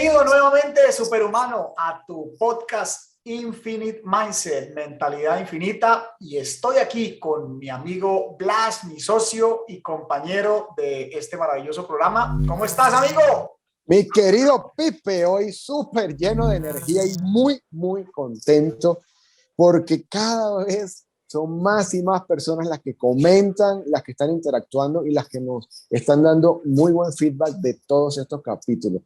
Bienvenido nuevamente, superhumano, a tu podcast Infinite Mindset, Mentalidad Infinita. Y estoy aquí con mi amigo Blas, mi socio y compañero de este maravilloso programa. ¿Cómo estás, amigo? Mi querido Pipe, hoy súper lleno de energía y muy contento porque cada vez son más y más personas las que comentan, las que están interactuando y las que nos están dando muy buen feedback de todos estos capítulos.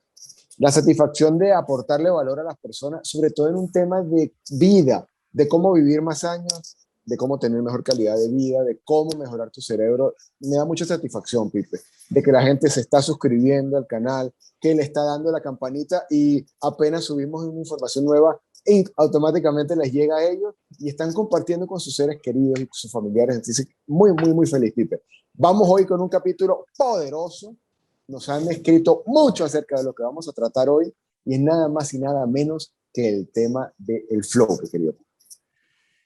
La satisfacción de aportarle valor a las personas, sobre todo en un tema de vida, de cómo vivir más años, de cómo tener mejor calidad de vida, de cómo mejorar tu cerebro, me da mucha satisfacción, Pipe, de que la gente se está suscribiendo al canal, que le está dando la campanita y apenas subimos una información nueva, y automáticamente les llega a ellos y están compartiendo con sus seres queridos y sus familiares. Entonces, muy feliz, Pipe. Vamos hoy con un capítulo poderoso. Nos han escrito mucho acerca de lo que vamos a tratar hoy y es nada más y nada menos que el tema del flow, querido.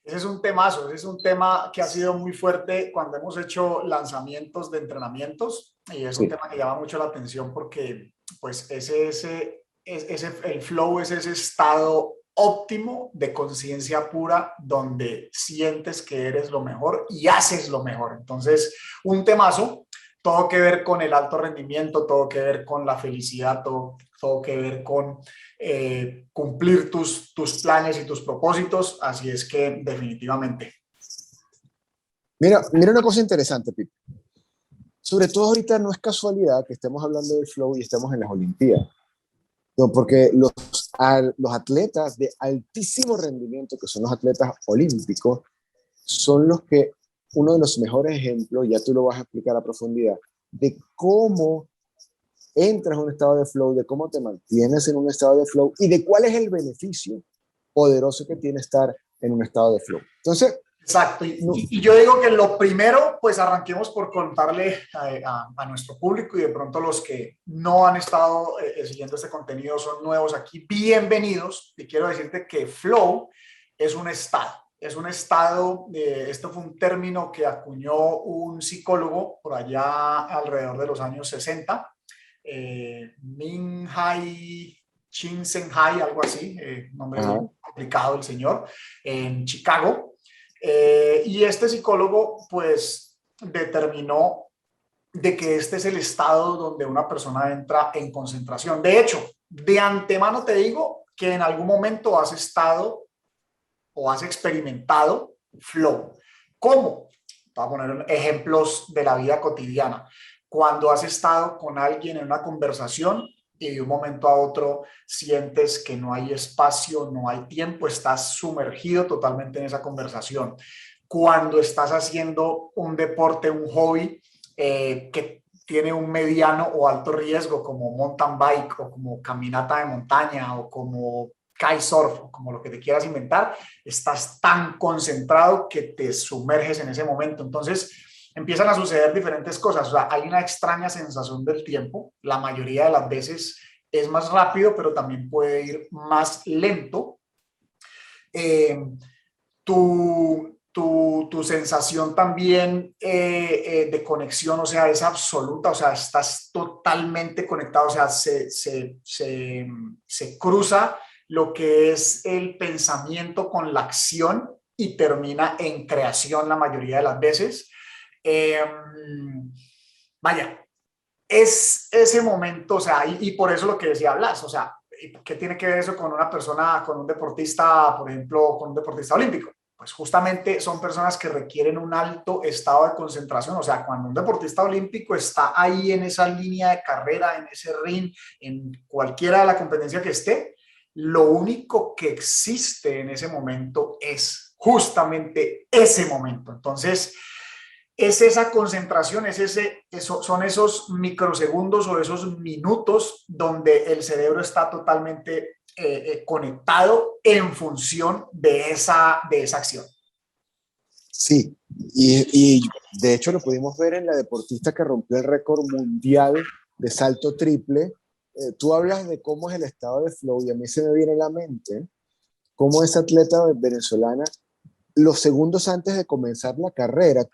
Ese es un temazo, ese es un tema que ha sido muy fuerte cuando hemos hecho lanzamientos de entrenamientos y es un tema que llama mucho la atención porque pues el flow es ese estado óptimo de conciencia pura donde sientes que eres lo mejor y haces lo mejor. Entonces, un temazo, todo que ver con el alto rendimiento, todo que ver con la felicidad, todo que ver con cumplir tus planes y tus propósitos. Así es que definitivamente. Mira una cosa interesante, Pipe. Sobre todo ahorita no es casualidad que estemos hablando del flow y estemos en las Olimpiadas. No, porque los atletas de altísimo rendimiento, que son los atletas olímpicos, son los que, uno de los mejores ejemplos, ya tú lo vas a explicar a profundidad, de cómo entras en un estado de flow, de cómo te mantienes en un estado de flow y de cuál es el beneficio poderoso que tiene estar en un estado de flow. Entonces, exacto. Y yo digo que lo primero, pues arranquemos por contarle a nuestro público y de pronto los que no han estado siguiendo este contenido son nuevos aquí, bienvenidos. Y quiero decirte que flow es un estado. Es un estado, esto fue un término que acuñó un psicólogo por allá alrededor de los años 60, Minhai Csikszentmihalyi, algo así, nombre complicado del señor, en Chicago. Y este psicólogo pues determinó de que este es el estado donde una persona entra en concentración. De hecho, de antemano te digo que en algún momento has estado o has experimentado flow. ¿Cómo? Voy a poner ejemplos de la vida cotidiana. Cuando has estado con alguien en una conversación y de un momento a otro sientes que no hay espacio, no hay tiempo, estás sumergido totalmente en esa conversación. Cuando estás haciendo un deporte, un hobby que tiene un mediano o alto riesgo, como mountain bike o como caminata de montaña o como kitesurf, como lo que te quieras inventar, estás tan concentrado que te sumerges en ese momento. Entonces empiezan a suceder diferentes cosas. O sea, hay una extraña sensación del tiempo. La mayoría de las veces es más rápido, pero también puede ir más lento. Tu sensación también de conexión, o sea, es absoluta, o sea, estás totalmente conectado, o sea, se cruza lo que es el pensamiento con la acción y termina en creación la mayoría de las veces. Vaya, es ese momento, o sea, y por eso lo que decía Blas, o sea, ¿qué tiene que ver eso con una persona, con un deportista, por ejemplo, con un deportista olímpico? Pues justamente son personas que requieren un alto estado de concentración, o sea, cuando un deportista olímpico está ahí en esa línea de carrera, en ese ring, en cualquiera de la competencia que esté, lo único que existe en ese momento es justamente ese momento. Entonces, es esa concentración, son esos microsegundos o esos minutos donde el cerebro está totalmente conectado en función de esa acción. Sí, y de hecho lo pudimos ver en la deportista que rompió el récord mundial de salto triple. Tú hablas de cómo es el estado de flow y a mí se me viene a la mente cómo esa atleta venezolana, los segundos antes de comenzar la carrera,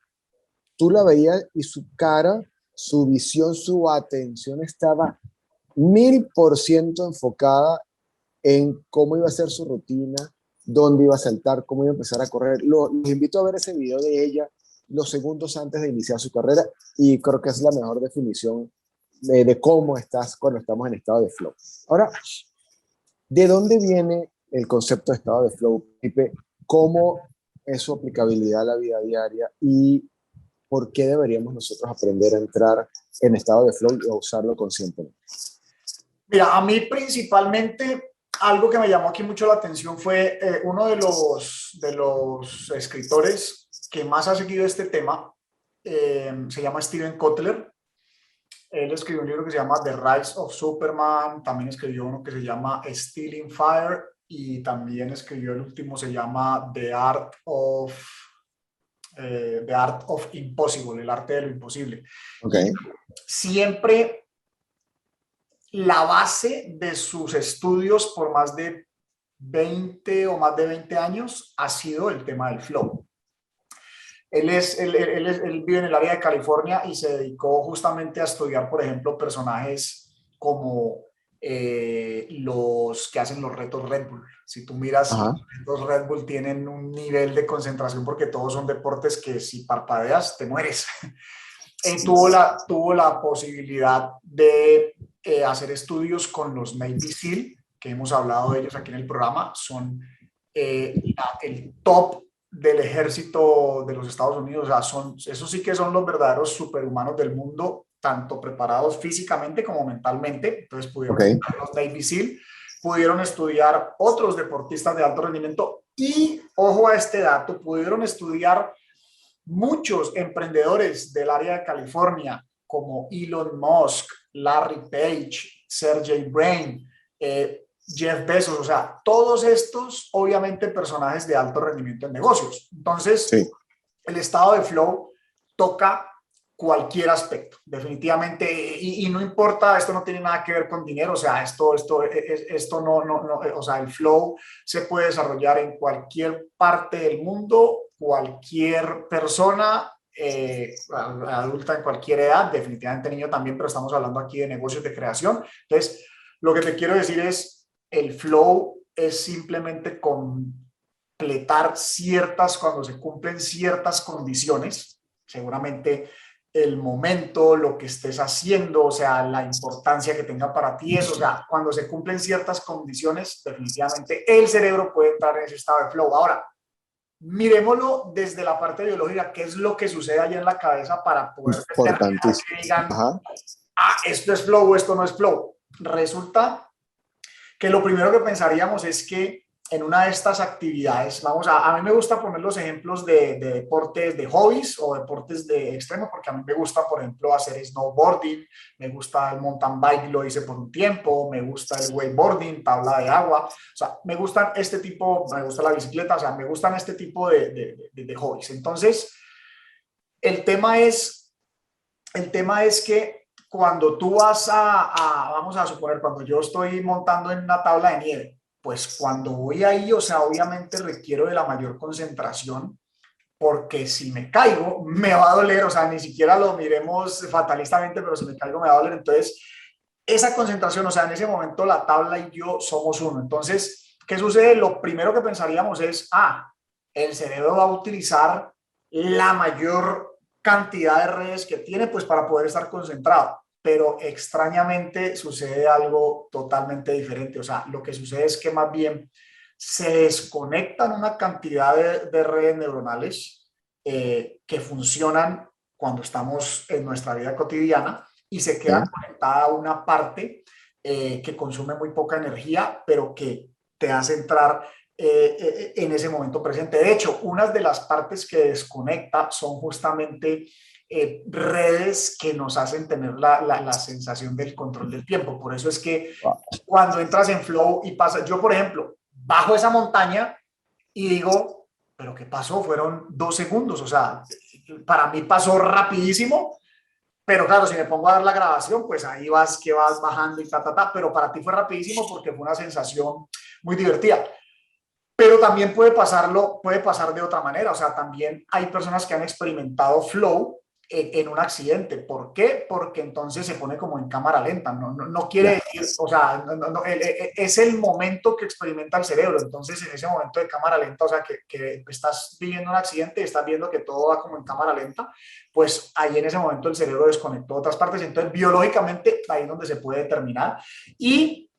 tú la veías y su cara, su visión, su atención estaba 1000% enfocada en cómo iba a ser su rutina, dónde iba a saltar, cómo iba a empezar a correr. Los invito a ver ese video de ella los segundos antes de iniciar su carrera y creo que es la mejor definición de cómo estás cuando estamos en estado de flow. Ahora, ¿de dónde viene el concepto de estado de flow, Pipe? ¿Cómo es su aplicabilidad a la vida diaria y por qué deberíamos nosotros aprender a entrar en estado de flow y a usarlo conscientemente? Mira, a mí principalmente algo que me llamó aquí mucho la atención fue uno de los escritores que más ha seguido este tema, se llama Steven Kotler. Él escribió un libro que se llama The Rise of Superman, también escribió uno que se llama Stealing Fire y también escribió el último, se llama The Art of Impossible, el arte de lo imposible. Okay. Siempre la base de sus estudios por más de 20 o más de 20 años ha sido el tema del flow. Él vive en el área de California y se dedicó justamente a estudiar, por ejemplo, personajes como los que hacen los retos Red Bull. Si tú miras, los Red Bull tienen un nivel de concentración porque todos son deportes que si parpadeas te mueres. Tuvo la posibilidad de hacer estudios con los Navy SEAL, que hemos hablado de ellos aquí en el programa. Son el top del ejército de los Estados Unidos. O sea, esos sí que son los verdaderos superhumanos del mundo, tanto preparados físicamente como mentalmente. Entonces pudieron estudiar los Navy SEAL, pudieron estudiar otros deportistas de alto rendimiento y, ojo a este dato, pudieron estudiar muchos emprendedores del área de California, como Elon Musk, Larry Page, Sergey Brin, Jeff Bezos, o sea, todos estos obviamente personajes de alto rendimiento en negocios. Entonces, el estado de flow toca cualquier aspecto, definitivamente, y no importa, esto no tiene nada que ver con dinero, o sea, esto no, o sea, el flow se puede desarrollar en cualquier parte del mundo, cualquier persona, adulta en cualquier edad, definitivamente niño también, pero estamos hablando aquí de negocios de creación. Entonces, lo que te quiero decir es, el flow es simplemente completar cuando se cumplen ciertas condiciones, seguramente el momento, lo que estés haciendo, o sea, la importancia que tenga para ti eso, o sea, cuando se cumplen ciertas condiciones, definitivamente el cerebro puede entrar en ese estado de flow. Ahora, miremoslo desde la parte biológica, qué es lo que sucede allá en la cabeza para poder determinar que digan, esto es flow o esto no es flow. Resulta que lo primero que pensaríamos es que en una de estas actividades, a mí me gusta poner los ejemplos de deportes, de hobbies o deportes de extremo, porque a mí me gusta, por ejemplo, hacer snowboarding, me gusta el mountain bike, lo hice por un tiempo, me gusta el wakeboarding, tabla de agua, o sea, me gustan me gusta la bicicleta, o sea, me gustan este tipo de hobbies. Entonces, el tema es que cuando tú vamos a suponer, cuando yo estoy montando en una tabla de nieve, pues cuando voy ahí, o sea, obviamente requiero de la mayor concentración, porque si me caigo, me va a doler, o sea, ni siquiera lo miremos fatalistamente, pero si me caigo me va a doler. Entonces, esa concentración, o sea, en ese momento la tabla y yo somos uno. Entonces, ¿qué sucede? Lo primero que pensaríamos es, el cerebro va a utilizar la mayor cantidad de redes que tiene, pues para poder estar concentrado. Pero extrañamente sucede algo totalmente diferente. O sea, lo que sucede es que más bien se desconectan una cantidad de redes neuronales que funcionan cuando estamos en nuestra vida cotidiana y se queda conectada a una parte que consume muy poca energía, pero que te hace entrar en ese momento presente. De hecho, una de las partes que desconecta son justamente redes que nos hacen tener la sensación del control del tiempo. Por eso es que cuando entras en flow y pasa, yo por ejemplo, bajo esa montaña y digo, ¿pero qué pasó? Fueron 2 segundos, o sea, para mí pasó rapidísimo, pero claro, si me pongo a dar la grabación, pues ahí vas bajando y pero para ti fue rapidísimo porque fue una sensación muy divertida. Pero también puede pasar de otra manera, o sea, también hay personas que han experimentado flow en un accidente. ¿Por qué? Porque entonces se pone como en cámara lenta. No quiere decir, o sea, es el momento que experimenta el cerebro. Entonces, en ese momento de cámara lenta, o sea, que estás viviendo un accidente y estás viendo que todo va como en cámara lenta, pues ahí en ese momento el cerebro desconectó otras partes. Entonces, biológicamente, ahí es donde se puede determinar. Y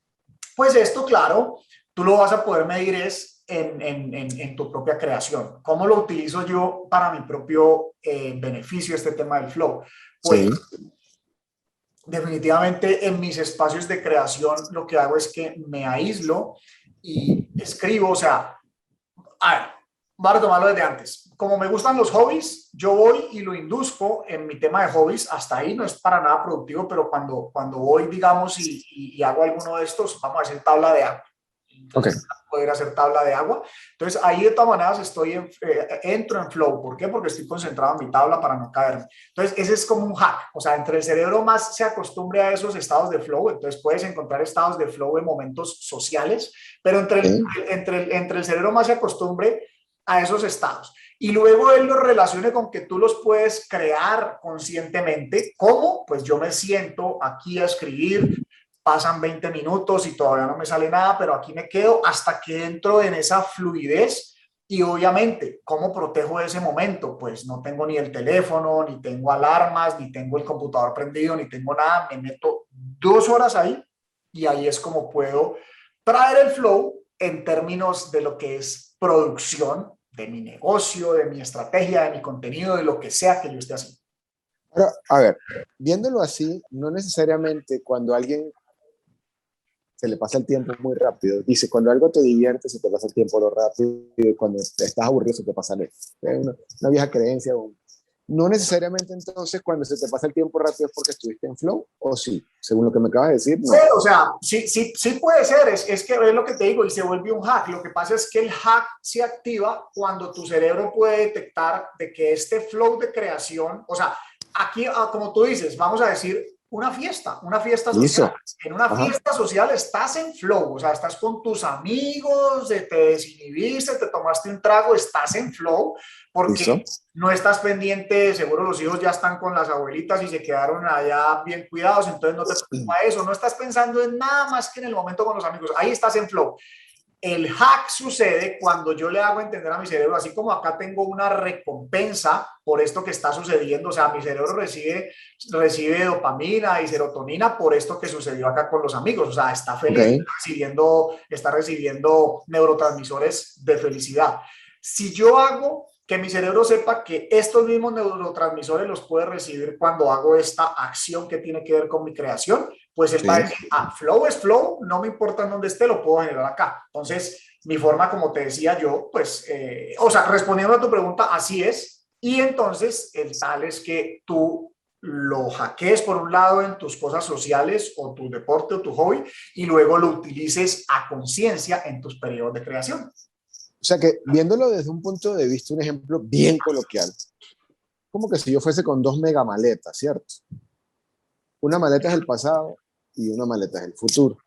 pues esto, claro, tú lo vas a poder medir es en tu propia creación. ¿Cómo lo utilizo yo para mi propio beneficio este tema del flow? Pues Sí, definitivamente en mis espacios de creación lo que hago es que me aíslo y escribo, o sea, a ver, voy a retomarlo desde antes. Como me gustan los hobbies, yo voy y lo induzco en mi tema de hobbies. Hasta ahí no es para nada productivo, pero cuando voy, digamos, y hago alguno de estos, vamos a hacer tabla de agua. ok. Entonces, poder hacer tabla de agua. Entonces, ahí de todas maneras entro en flow. ¿Por qué? Porque estoy concentrado en mi tabla para no caerme. Entonces, ese es como un hack. O sea, entre el cerebro más se acostumbre a esos estados de flow, entonces puedes encontrar estados de flow en momentos sociales, pero Sí. entre el cerebro más se acostumbre a esos estados. Y luego él los relacione con que tú los puedes crear conscientemente. ¿Cómo? Pues yo me siento aquí a escribir, pasan 20 minutos y todavía no me sale nada, pero aquí me quedo hasta que entro en esa fluidez. Y obviamente, ¿cómo protejo ese momento? Pues no tengo ni el teléfono, ni tengo alarmas, ni tengo el computador prendido, ni tengo nada. Me meto 2 horas ahí y ahí es como puedo traer el flow en términos de lo que es producción de mi negocio, de mi estrategia, de mi contenido, de lo que sea que yo esté haciendo. Ahora, a ver, viéndolo así, no necesariamente cuando alguien se le pasa el tiempo muy rápido. Dice, cuando algo te divierte, se te pasa el tiempo lo rápido, y cuando estás aburrido, se te pasa lento. Es una vieja creencia. No necesariamente entonces cuando se te pasa el tiempo rápido es porque estuviste en flow, o sí, según lo que me acabas de decir, Sí, no. o sea, sí puede ser, es que es lo que te digo y se vuelve un hack. Lo que pasa es que el hack se activa cuando tu cerebro puede detectar de que este flow de creación, o sea, aquí, como tú dices, vamos a decir una fiesta social. Listo. En una Ajá. fiesta social estás en flow, o sea, estás con tus amigos, te desinhibiste, te tomaste un trago, estás en flow, porque Listo. no estás pendiente, seguro los hijos ya están con las abuelitas y se quedaron allá bien cuidados, entonces no te preocupa eso, no estás pensando en nada más que en el momento con los amigos, ahí estás en flow. El hack sucede cuando yo le hago entender a mi cerebro, así como acá tengo una recompensa por esto que está sucediendo, o sea, mi cerebro recibe dopamina y serotonina por esto que sucedió acá con los amigos, o sea, está Ok. feliz, está recibiendo neurotransmisores de felicidad. Si yo hago que mi cerebro sepa que estos mismos neurotransmisores los puede recibir cuando hago esta acción que tiene que ver con mi creación, pues él va a Sí. decir, flow es flow, no me importa en dónde esté, lo puedo generar acá. Entonces, mi forma, como te decía yo, pues, o sea, respondiendo a tu pregunta, así es. Y entonces, el tal es que tú lo hackees por un lado en tus cosas sociales o tu deporte o tu hobby y luego lo utilices a conciencia en tus periodos de creación. O sea que viéndolo desde un punto de vista, un ejemplo bien coloquial, como que si yo fuese con dos mega maletas, ¿cierto? Una maleta es el pasado y una maleta es el futuro.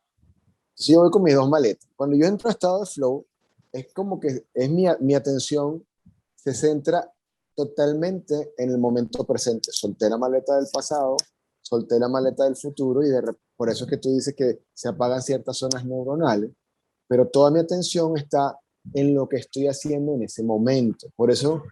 Entonces yo voy con mis dos maletas. Cuando yo entro a estado de flow, es como que es mi atención se centra totalmente en el momento presente. Solté la maleta del pasado, solté la maleta del futuro y por eso es que tú dices que se apagan ciertas zonas neuronales, pero toda mi atención está en lo que estoy haciendo en ese momento. Por eso,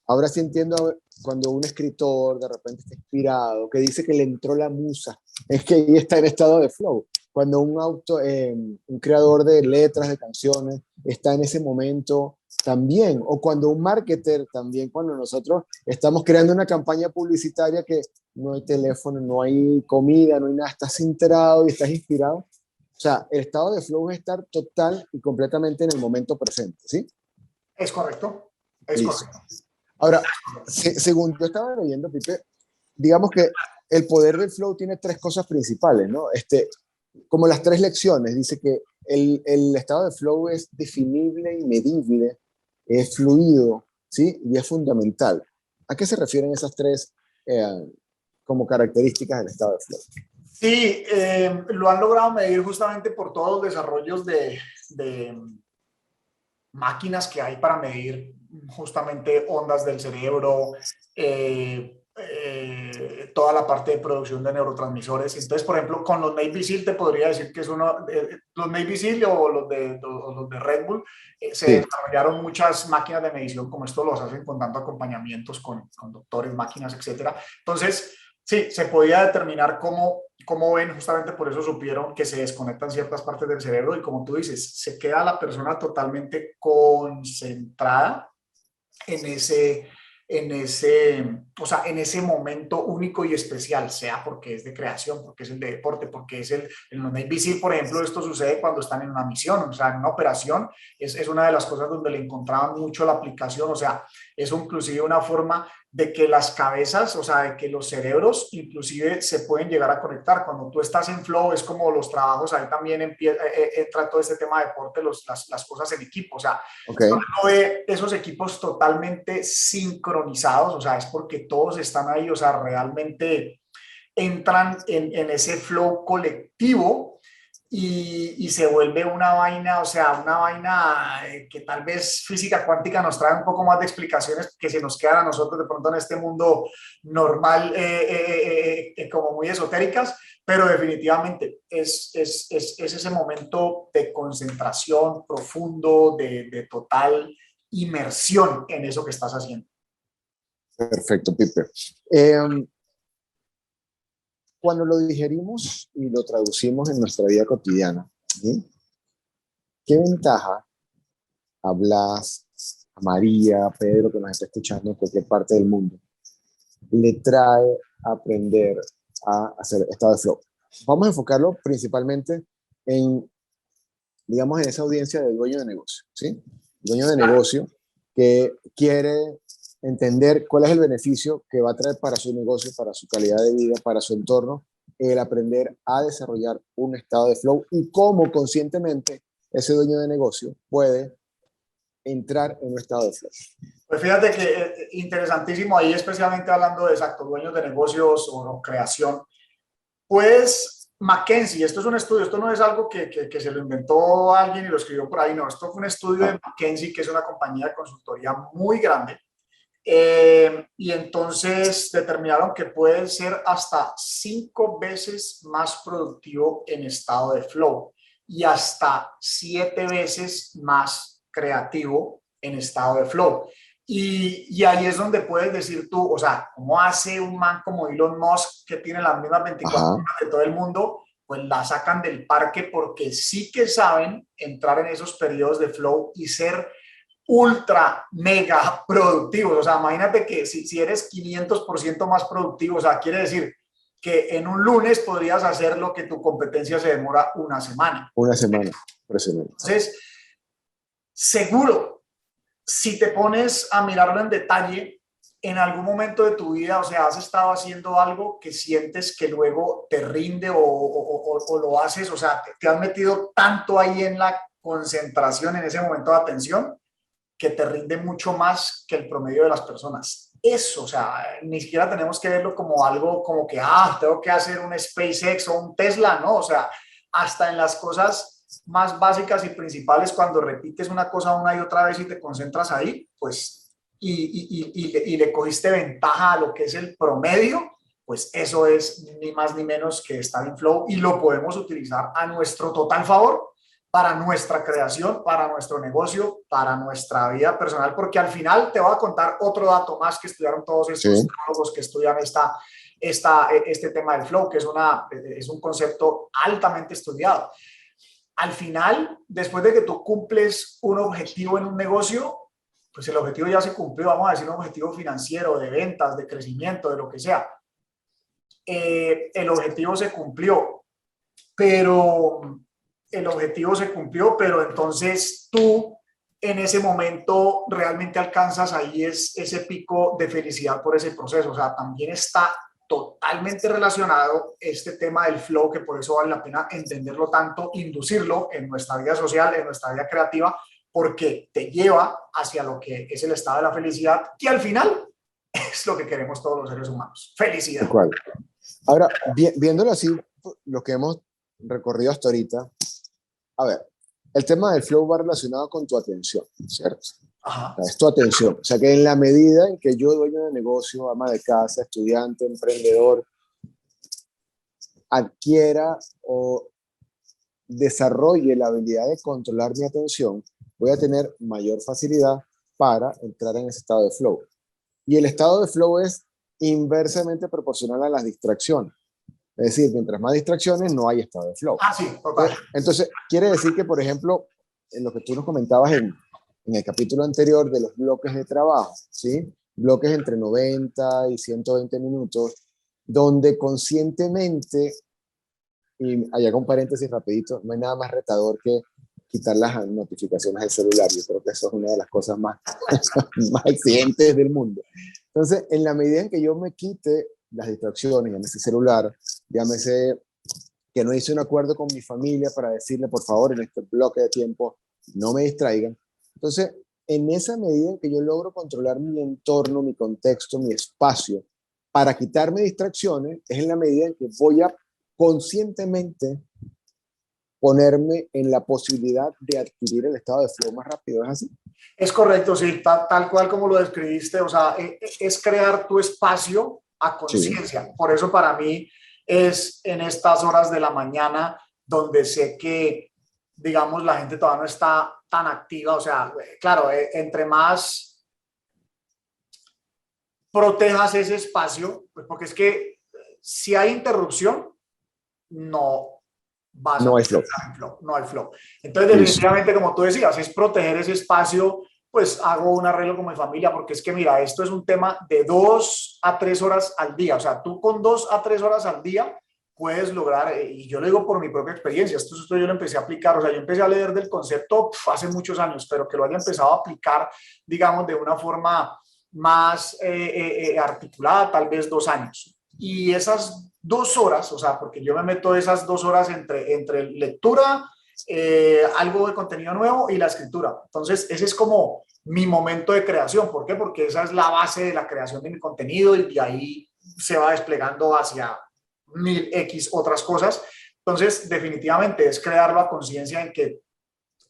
ahora sí entiendo cuando un escritor de repente está inspirado, que dice que le entró la musa, es que ahí está en estado de flow. Cuando un creador de letras, de canciones, está en ese momento también, o cuando un marketer también, cuando nosotros estamos creando una campaña publicitaria que no hay teléfono, no hay comida, no hay nada, estás enterado y estás inspirado. O sea, el estado de flow es estar total y completamente en el momento presente, ¿sí? Es correcto, es Listo. correcto. Ahora, según yo estaba leyendo, Pipe, digamos que el poder del flow tiene tres cosas principales, ¿no? Como las tres lecciones, dice que el estado de flow es definible y medible, es fluido, ¿sí? Y es fundamental. ¿A qué se refieren esas tres como características del estado de flow? Sí, lo han logrado medir justamente por todos los desarrollos de máquinas que hay para medir justamente ondas del cerebro, toda la parte de producción de neurotransmisores. Entonces, por ejemplo, con los Navy SEAL te podría decir que es uno, los Navy SEAL o los de Red Bull, se Sí, desarrollaron muchas máquinas de medición, como esto los hacen con tanto acompañamientos con doctores, máquinas, etcétera. Entonces, sí, se podía determinar cómo ven, justamente por eso supieron que se desconectan ciertas partes del cerebro y como tú dices, se queda la persona totalmente concentrada en o sea, en ese momento único y especial, sea porque es de creación, porque es el de deporte, porque es en los Navy SEAL, por ejemplo, esto sucede cuando están en una misión, o sea, en una operación, es una de las cosas donde le encontraban mucho la aplicación, o sea, es inclusive una forma de que las cabezas, o sea, de que los cerebros inclusive se pueden llegar a conectar. Cuando tú estás en flow, es como los trabajos, ahí también entra todo este tema de deporte, las cosas en equipo, o sea, ok, uno ve esos equipos totalmente sincronizados, o sea, es porque todos están ahí, o sea, realmente entran en ese flow colectivo y se vuelve una vaina, o sea, una vaina que tal vez física cuántica nos trae un poco más de explicaciones que se nos quedan a nosotros de pronto en este mundo normal, como muy esotéricas, pero definitivamente es ese momento de concentración profundo, de total inmersión en eso que estás haciendo. perfecto, Pipe. Cuando lo digerimos y lo traducimos en nuestra vida cotidiana, ¿sí? ¿Qué ventaja a Blas, a María, a Pedro, que nos está escuchando en cualquier parte del mundo, le trae aprender a hacer estado de flow? Vamos a enfocarlo principalmente en, digamos, en esa audiencia del dueño de negocio, ¿sí? Dueño de negocio que quiere entender cuál es el beneficio que va a traer para su negocio, para su calidad de vida, para su entorno, el aprender a desarrollar un estado de flow y cómo conscientemente ese dueño de negocio puede entrar en un estado de flow. Pues fíjate que interesantísimo ahí, especialmente hablando de exacto, dueños de negocios o creación. Pues McKinsey, esto es un estudio, esto no es algo que se lo inventó alguien y lo escribió por ahí, no, esto fue un estudio de Ah, McKinsey, que es una compañía de consultoría muy grande, y entonces determinaron que puede ser hasta 5 veces más productivo en estado de flow y hasta 7 veces más creativo en estado de flow. Y ahí es donde puedes decir tú, o sea, ¿cómo hace un man como Elon Musk que tiene las mismas 24 ajá, horas de todo el mundo? Pues la sacan del parque porque sí que saben entrar en esos periodos de flow y ser ultra mega productivos. O sea, imagínate que si eres 500% más productivo, o sea, quiere decir que en un lunes podrías hacer lo que tu competencia se demora una semana. una semana, impresionante. Entonces, seguro, si te pones a mirarlo en detalle, en algún momento de tu vida, o sea, has estado haciendo algo que sientes que luego te rinde o lo haces, o sea, te has metido tanto ahí en la concentración, en ese momento de atención, que te rinde mucho más que el promedio de las personas. Eso, o sea, ni siquiera tenemos que verlo como algo como que, tengo que hacer un SpaceX o un Tesla, ¿no? O sea, hasta en las cosas más básicas y principales, cuando repites una cosa una y otra vez y te concentras ahí, pues, y le cogiste ventaja a lo que es el promedio, pues eso es ni más ni menos que estar en flow y lo podemos utilizar a nuestro total favor para nuestra creación, para nuestro negocio, para nuestra vida personal, porque al final te voy a contar otro dato más que estudiaron todos estos Sí, psicólogos que estudian este tema del flow, que es un concepto altamente estudiado. Al final, después de que tú cumples un objetivo en un negocio, pues el objetivo ya se cumplió, vamos a decir un objetivo financiero, de ventas, de crecimiento, de lo que sea. El objetivo se cumplió, pero pero entonces tú en ese momento realmente alcanzas ahí ese pico de felicidad por ese proceso. O sea, también está totalmente relacionado este tema del flow, que por eso vale la pena entenderlo tanto, inducirlo en nuestra vida social, en nuestra vida creativa, porque te lleva hacia lo que es el estado de la felicidad, que al final es lo que queremos todos los seres humanos. tal Felicidad. cual. Ahora, viéndolo así, lo que hemos recorrido hasta ahorita, a ver, el tema del flow va relacionado con tu atención, ¿cierto? Ajá. Es tu atención. O sea que en la medida en que yo, dueño de negocio, ama de casa, estudiante, emprendedor, adquiera o desarrolle la habilidad de controlar mi atención, voy a tener mayor facilidad para entrar en ese estado de flow. Y el estado de flow es inversamente proporcional a las distracciones. Es decir, mientras más distracciones, no hay estado de flow. Ah, sí, total. Entonces, quiere decir que, por ejemplo, en lo que tú nos comentabas en el capítulo anterior de los bloques de trabajo, ¿sí? Bloques entre 90 y 120 minutos, donde conscientemente, y allá con paréntesis rapidito, no hay nada más retador que quitar las notificaciones del celular. Yo creo que eso es una de las cosas más, más exigentes del mundo. Entonces, en la medida en que yo me quite las distracciones, llámese celular, llámese que no hice un acuerdo con mi familia para decirle, por favor, en este bloque de tiempo, no me distraigan. Entonces, en esa medida en que yo logro controlar mi entorno, mi contexto, mi espacio, para quitarme distracciones, es en la medida en que voy a conscientemente ponerme en la posibilidad de adquirir el estado de flow más rápido. ¿Es así? Es correcto, sí, tal cual como lo describiste, o sea, es crear tu espacio a Sí. conciencia. Por eso para mí es en estas horas de la mañana donde sé que, digamos, la gente todavía no está tan activa, o sea, claro, entre más protejas ese espacio, pues porque es que si hay interrupción, no vas a No hay poder flow. estar en flow, no hay flow. Entonces, Listo. definitivamente, como tú decías, es proteger ese espacio, pues hago un arreglo con mi familia, porque es que, mira, esto es un tema de 2 a 3 horas al día, o sea, tú con 2 a 3 horas al día puedes lograr, y yo lo digo por mi propia experiencia, esto yo lo empecé a aplicar, o sea, yo empecé a leer del concepto hace muchos años, pero que lo haya empezado a aplicar, digamos, de una forma más articulada, tal vez 2 años. Y esas 2 horas, o sea, porque yo me meto esas 2 horas entre lectura, algo de contenido nuevo y la escritura. Entonces, ese es como mi momento de creación. ¿Por qué? Porque esa es la base de la creación de mi contenido y de ahí se va desplegando hacia 1000x otras cosas. Entonces, definitivamente es crearlo a conciencia en que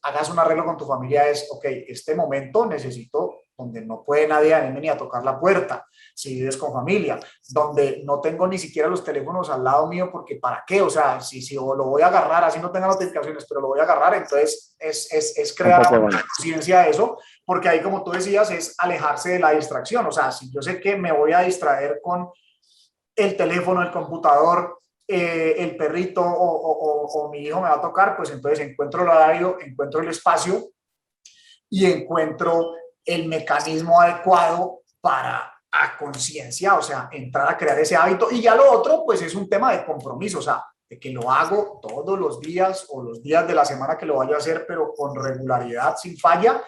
hagas un arreglo con tu familia es, ok, este momento necesito donde no puede nadie venirme ni a tocar la puerta, si vives con familia, donde no tengo ni siquiera los teléfonos al lado mío, porque ¿para qué? O sea, si lo voy a agarrar, así no tenga notificaciones, pero lo voy a agarrar, entonces es crear Tampoco una bueno. conciencia de eso, porque ahí, como tú decías, es alejarse de la distracción. O sea, si yo sé que me voy a distraer con el teléfono, el computador, el perrito o mi hijo me va a tocar, pues entonces encuentro el horario, encuentro el espacio y encuentro el mecanismo adecuado para a conciencia, o sea, entrar a crear ese hábito. Y ya lo otro, pues es un tema de compromiso, o sea, de que lo hago todos los días o los días de la semana que lo vaya a hacer, pero con regularidad, sin falla.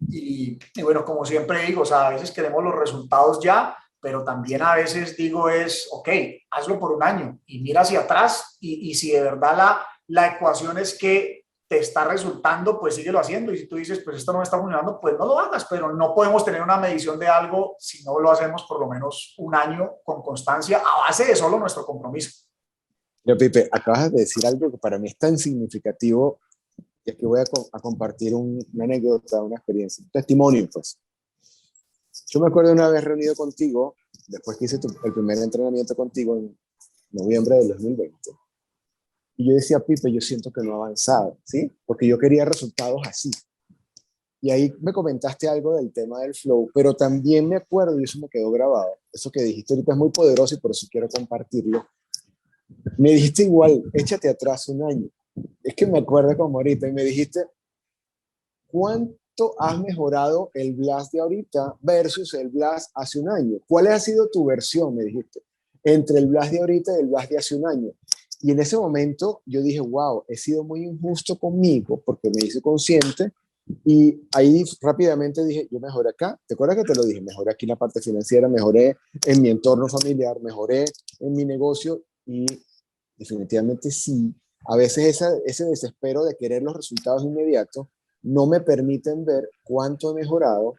Y bueno, como siempre digo, o sea, a veces queremos los resultados ya, pero también a veces digo es, ok, hazlo por un año y mira hacia atrás y si de verdad la ecuación es que te está resultando, pues síguelo haciendo. Y si tú dices, pues esto no me está funcionando, pues no lo hagas, pero no podemos tener una medición de algo si no lo hacemos por lo menos un año con constancia a base de solo nuestro compromiso. Pero Pipe, acabas de decir algo que para mí es tan significativo, y aquí voy a compartir una anécdota, una experiencia, un testimonio, pues. Yo me acuerdo una vez reunido contigo, después que hice el primer entrenamiento contigo en noviembre del 2020. Y yo decía, Pipe, yo siento que no he avanzado, ¿sí? Porque yo quería resultados así. Y ahí me comentaste algo del tema del flow, pero también me acuerdo, y eso me quedó grabado, eso que dijiste ahorita es muy poderoso y por eso quiero compartirlo. Me dijiste igual, échate atrás un año. Es que me acuerdo como ahorita y me dijiste, ¿cuánto has mejorado el Blas de ahorita versus el Blas hace un año? ¿Cuál ha sido tu versión? Me dijiste, entre el Blas de ahorita y el Blas de hace un año. Y en ese momento yo dije, wow, he sido muy injusto conmigo porque me hice consciente y ahí rápidamente dije, yo mejoré acá. ¿Te acuerdas que te lo dije? Mejoré aquí en la parte financiera, mejoré en mi entorno familiar, mejoré en mi negocio y definitivamente sí. A veces ese desespero de querer los resultados inmediatos no me permiten ver cuánto he mejorado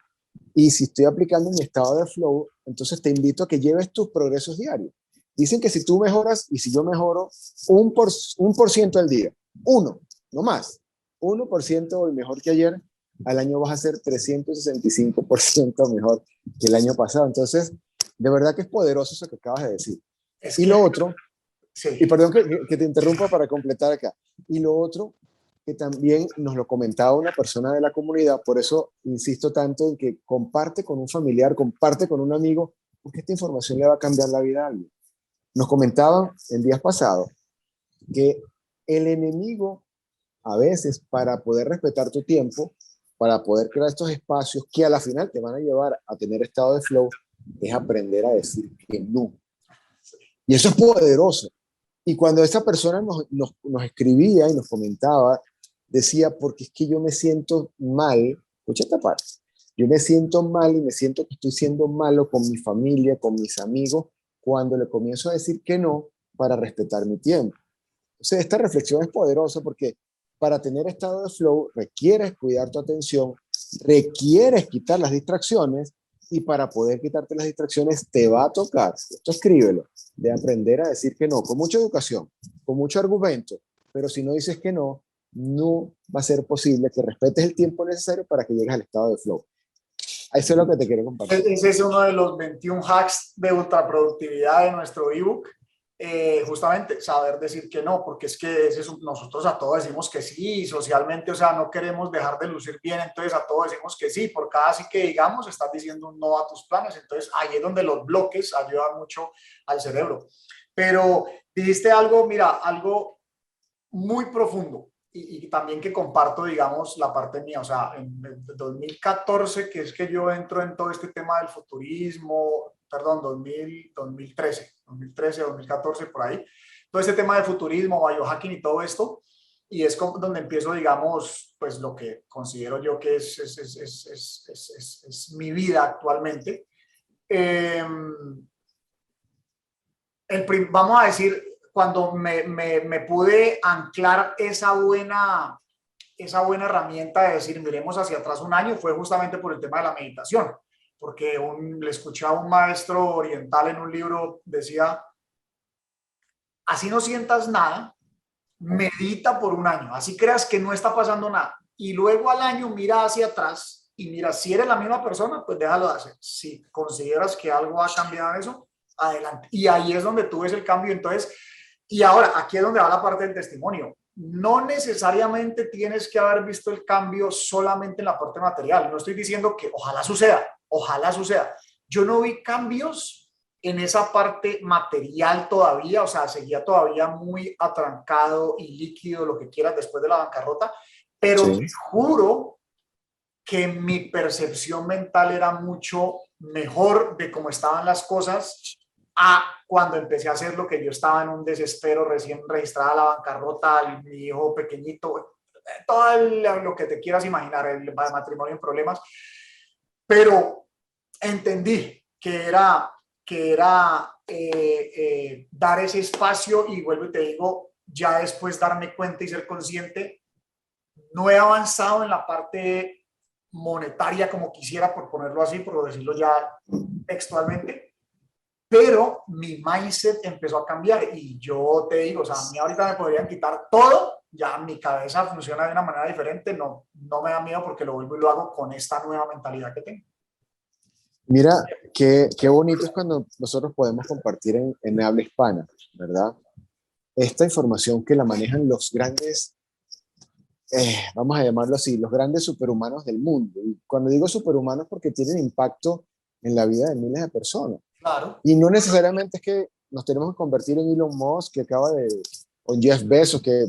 y si estoy aplicando mi estado de flow, entonces te invito a que lleves tus progresos diarios. Dicen que si tú mejoras y si yo mejoro 1% al día, uno, no más, 1% hoy mejor que ayer, al año vas a ser 365% mejor que el año pasado. Entonces, de verdad que es poderoso eso que acabas de decir. Es Y que, lo otro, y sí, perdón que te interrumpa para completar acá, y lo otro que también nos lo comentaba una persona de la comunidad, por eso insisto tanto en que comparte con un familiar, comparte con un amigo, porque esta información le va a cambiar la vida a alguien. Nos comentaban en días pasados que el enemigo a veces para poder respetar tu tiempo, para poder crear estos espacios que a la final te van a llevar a tener estado de flow, es aprender a decir que no. Y eso es poderoso. Y cuando esa persona nos escribía y nos comentaba, decía, porque es que yo me siento mal, escucha esta parte, yo me siento mal y me siento que estoy siendo malo con mi familia, con mis amigos, cuando le comienzo a decir que no para respetar mi tiempo. Entonces, esta reflexión es poderosa porque para tener estado de flow requieres cuidar tu atención, requieres quitar las distracciones y para poder quitarte las distracciones te va a tocar, esto escríbelo, de aprender a decir que no, con mucha educación, con mucho argumento, pero si no dices que no, no va a ser posible que respetes el tiempo necesario para que llegues al estado de flow. Eso es lo que te quiero compartir. ese es uno de los 21 hacks de ultraproductividad de nuestro ebook. Justamente saber decir que no, porque es que nosotros a todo decimos que sí, socialmente, o sea, no queremos dejar de lucir bien, entonces a todo decimos que sí, por cada sí que digamos, estás diciendo un no a tus planes, entonces ahí es donde los bloques ayudan mucho al cerebro. Pero dijiste algo, mira, algo muy profundo y también que comparto, digamos, la parte mía, o sea, en el 2014, que es que yo entro en todo este tema del futurismo, perdón, 2013, 2014, por ahí, todo este tema de futurismo, biohacking y todo esto, y es donde empiezo, digamos, pues lo que considero yo que es mi vida actualmente. Eh, vamos a decir, cuando me pude anclar esa buena herramienta de decir, miremos hacia atrás un año, fue justamente por el tema de la meditación, porque le escuché a un maestro oriental en un libro, decía, así no sientas nada, medita por un año, así creas que no está pasando nada, y luego al año mira hacia atrás y mira, si eres la misma persona, pues déjalo de hacer. Si consideras que algo ha cambiado en eso, adelante. Y ahí es donde tú ves el cambio. Entonces, y ahora, aquí es donde va la parte del testimonio. No necesariamente tienes que haber visto el cambio solamente en la parte material. No estoy diciendo que ojalá suceda. Yo no vi cambios en esa parte material todavía, o sea, seguía todavía muy atrancado y líquido, lo que quieras, después de la bancarrota, pero Sí. te juro que mi percepción mental era mucho mejor de cómo estaban las cosas a cuando empecé a hacer lo que yo estaba en un desespero, recién registrada la bancarrota, mi hijo pequeñito, todo lo que te quieras imaginar, el matrimonio en problemas, pero entendí que era dar ese espacio y vuelvo y te digo, ya después darme cuenta y ser consciente, no he avanzado en la parte monetaria como quisiera, por ponerlo así, por decirlo ya textualmente, pero mi mindset empezó a cambiar y yo te digo, o sea, a mí ahorita me podrían quitar todo, ya mi cabeza funciona de una manera diferente, no me da miedo porque lo vuelvo y lo hago con esta nueva mentalidad que tengo. Mira, qué bonito es cuando nosotros podemos compartir en habla hispana, ¿verdad? Esta información que la manejan los grandes, vamos a llamarlo así, los grandes superhumanos del mundo. Y cuando digo superhumanos porque tienen impacto en la vida de miles de personas. Claro. Y no necesariamente es que nos tenemos que convertir en Elon Musk, que acaba de, o en Jeff Bezos, que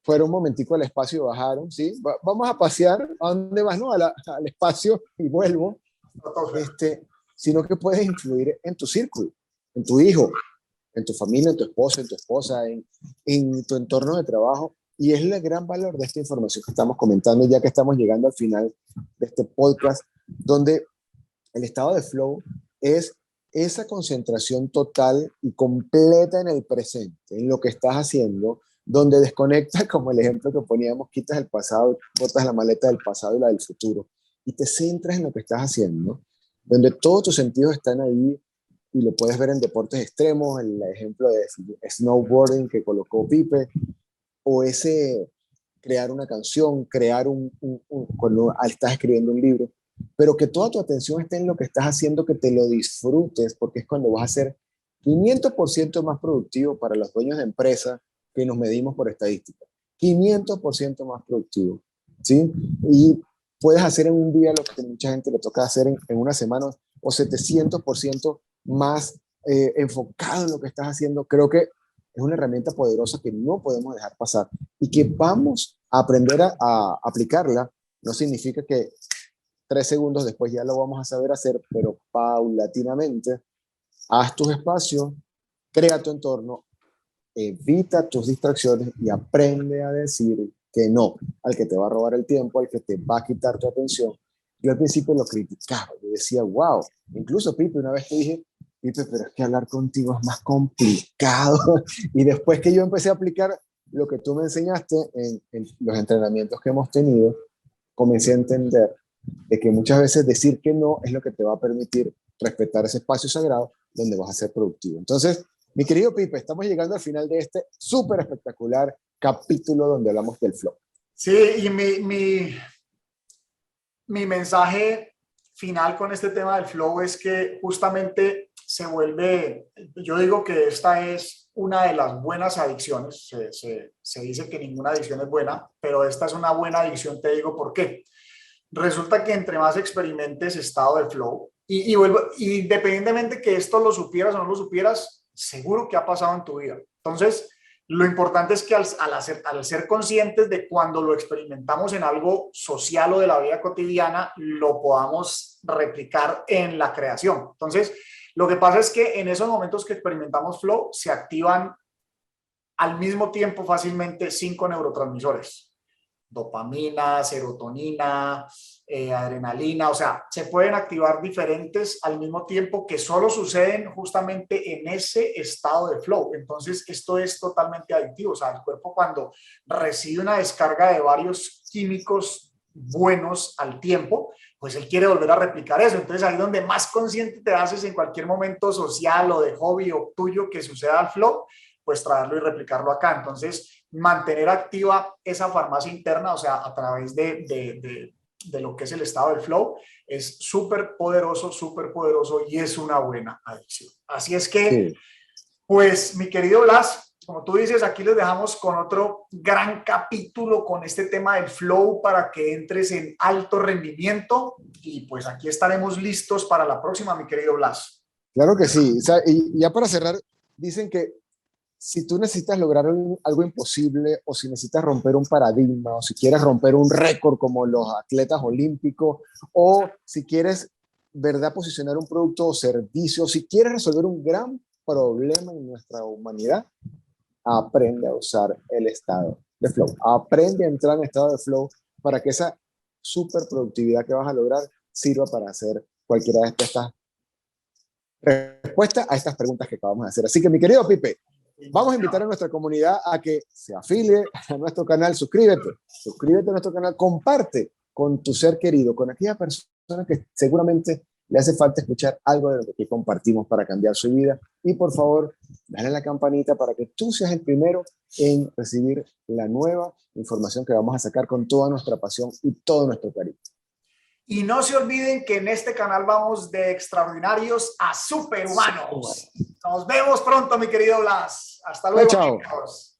fueron un momentico al espacio y bajaron, ¿sí? Vamos a pasear, ¿a dónde vas? No, al espacio y vuelvo. Sino que puedes influir en tu círculo, en tu hijo, en tu familia, en tu esposo, en tu esposa, en tu entorno de trabajo. Y es el gran valor de esta información que estamos comentando, ya que estamos llegando al final de este podcast, donde el estado de flow es esa concentración total y completa en el presente, en lo que estás haciendo, donde desconectas, como el ejemplo que poníamos, quitas el pasado, botas la maleta del pasado y la del futuro, y te centras en lo que estás haciendo, donde todos tus sentidos están ahí, y lo puedes ver en deportes extremos, el ejemplo de snowboarding que colocó Pipe, o ese crear una canción, crear cuando estás escribiendo un libro, pero que toda tu atención esté en lo que estás haciendo, que te lo disfrutes, porque es cuando vas a ser 500% más productivo para los dueños de empresa que nos medimos por estadística. 500% más productivo, ¿sí? Y puedes hacer en un día lo que mucha gente le toca hacer en una semana, o 700% más enfocado en lo que estás haciendo. Creo que es una herramienta poderosa que no podemos dejar pasar y que vamos a aprender a aplicarla. No significa que 3 segundos después ya lo vamos a saber hacer, pero paulatinamente, haz tus espacios, crea tu entorno, evita tus distracciones y aprende a decir que no al que te va a robar el tiempo, al que te va a quitar tu atención. Yo al principio lo criticaba, yo decía, wow, incluso Pipe, una vez te dije, Pipe, pero es que hablar contigo es más complicado. Y después que yo empecé a aplicar lo que tú me enseñaste en los entrenamientos que hemos tenido, comencé a entender de que muchas veces decir que no es lo que te va a permitir respetar ese espacio sagrado donde vas a ser productivo. Entonces, mi querido Pipe, estamos llegando al final de este súper espectacular capítulo donde hablamos del flow. Sí, y mi mensaje final con este tema del flow es que justamente se vuelve, yo digo que esta es una de las buenas adicciones, se dice que ninguna adicción es buena, pero esta es una buena adicción, te digo por qué. Resulta que entre más experimentes estado de flow, independientemente que esto lo supieras o no lo supieras, seguro que ha pasado en tu vida. Entonces, lo importante es que al ser conscientes de cuando lo experimentamos en algo social o de la vida cotidiana, lo podamos replicar en la creación. Entonces, lo que pasa es que en esos momentos que experimentamos flow, se activan al mismo tiempo fácilmente 5 neurotransmisores: dopamina, serotonina, adrenalina, o sea, se pueden activar diferentes al mismo tiempo que solo suceden justamente en ese estado de flow. Entonces, esto es totalmente adictivo. O sea, el cuerpo cuando recibe una descarga de varios químicos buenos al tiempo, pues él quiere volver a replicar eso. Entonces, ahí donde más consciente te haces en cualquier momento social o de hobby o tuyo que suceda al flow, pues traerlo y replicarlo acá. Entonces, mantener activa esa farmacia interna, o sea, a través de lo que es el estado del flow, es súper poderoso y es una buena adicción. Así es que, pues, mi querido Blas, como tú dices, aquí les dejamos con otro gran capítulo con este tema del flow para que entres en alto rendimiento y pues aquí estaremos listos para la próxima, mi querido Blas. Claro que sí. O sea, y ya para cerrar, dicen que si tú necesitas lograr algo imposible o si necesitas romper un paradigma o si quieres romper un récord como los atletas olímpicos o si quieres, ¿verdad?, posicionar un producto o servicio, si quieres resolver un gran problema en nuestra humanidad, aprende a usar el estado de flow. Aprende a entrar en estado de flow para que esa super productividad que vas a lograr sirva para hacer cualquiera de estas respuestas a estas preguntas que acabamos de hacer. Así que, mi querido Pipe, vamos a invitar a nuestra comunidad a que se afilie a nuestro canal. Suscríbete a nuestro canal, comparte con tu ser querido, con aquella persona que seguramente le hace falta escuchar algo de lo que aquí compartimos para cambiar su vida. Y por favor, dale a la campanita para que tú seas el primero en recibir la nueva información que vamos a sacar con toda nuestra pasión y todo nuestro cariño. Y no se olviden que en este canal vamos de extraordinarios a superhumanos. Nos vemos pronto, mi querido Blas. Hasta luego, chao. chicos.